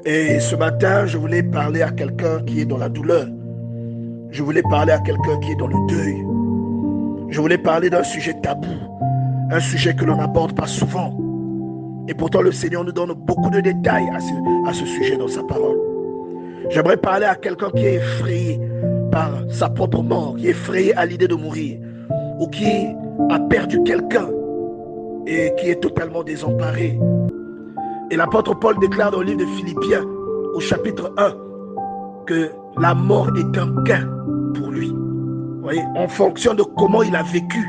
Et ce matin, je voulais parler à quelqu'un qui est dans la douleur. Je voulais parler à quelqu'un qui est dans le deuil. Je voulais parler d'un sujet tabou, un sujet que l'on n'aborde pas souvent. Et pourtant, le Seigneur nous donne beaucoup de détails à ce sujet dans sa parole. J'aimerais parler à quelqu'un qui est effrayé par sa propre mort, qui est effrayé à l'idée de mourir, ou qui a perdu quelqu'un et qui est totalement désemparé. Et l'apôtre Paul déclare dans le livre de Philippiens, au chapitre 1, que la mort est un gain pour lui. Vous voyez, en fonction de comment il a vécu,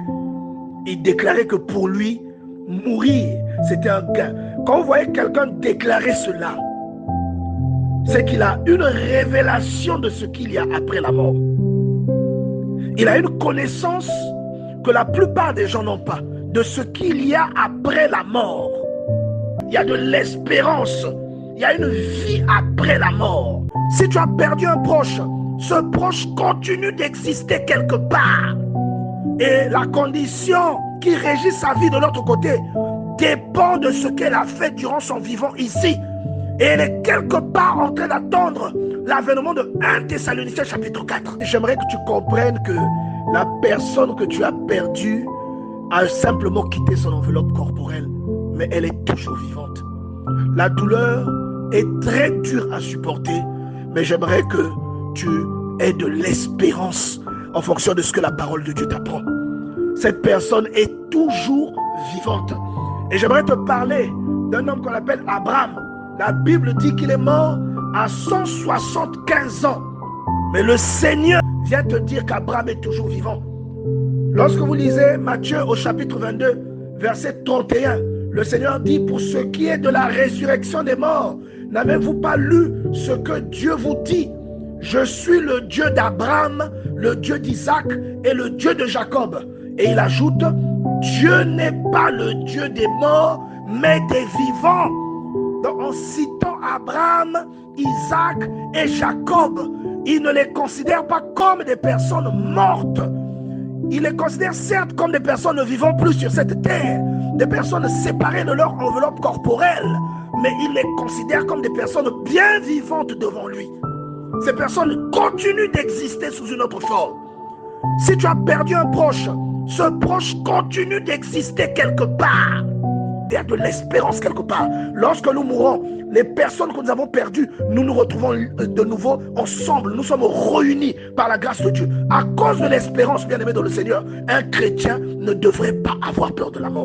il déclarait que pour lui, mourir, c'était un gain. Quand vous voyez quelqu'un déclarer cela, c'est qu'il a une révélation de ce qu'il y a après la mort. Il a une connaissance que la plupart des gens n'ont pas, de ce qu'il y a après la mort. Il y a de l'espérance, il y a une vie après la mort. Si tu as perdu un proche, ce proche continue d'exister quelque part. Et la condition qui régit sa vie de l'autre côté dépend de ce qu'elle a fait durant son vivant ici. Et elle est quelque part en train d'attendre l'avènement de 1 Thessaloniciens chapitre 4. J'aimerais que tu comprennes que la personne que tu as perdue a simplement quitté son enveloppe corporelle, mais elle est toujours vivante. La douleur est très dure à supporter, mais j'aimerais que tu aies de l'espérance en fonction de ce que la parole de Dieu t'apprend. Cette personne est toujours vivante. Et j'aimerais te parler d'un homme qu'on appelle Abraham. La Bible dit qu'il est mort à 175 ans. Mais le Seigneur vient te dire qu'Abraham est toujours vivant. Lorsque vous lisez Matthieu au chapitre 22, verset 31, le Seigneur dit: pour ce qui est de la résurrection des morts, n'avez-vous pas lu ce que Dieu vous dit? Je suis le Dieu d'Abraham, le Dieu d'Isaac et le Dieu de Jacob. Et il ajoute: Dieu n'est pas le Dieu des morts, mais des vivants. Donc, en citant Abraham, Isaac et Jacob, il ne les considère pas comme des personnes mortes. Il les considère certes comme des personnes ne vivant plus sur cette terre, des personnes séparées de leur enveloppe corporelle, mais il les considère comme des personnes bien vivantes devant lui. Ces personnes continuent d'exister sous une autre forme. Si tu as perdu un proche, ce proche continue d'exister quelque part. Il y a de l'espérance quelque part. Lorsque nous mourons, les personnes que nous avons perdues, nous nous retrouvons de nouveau ensemble. Nous sommes réunis par la grâce de Dieu. À cause de l'espérance, bien-aimé dans le Seigneur, un chrétien ne devrait pas avoir peur de la mort.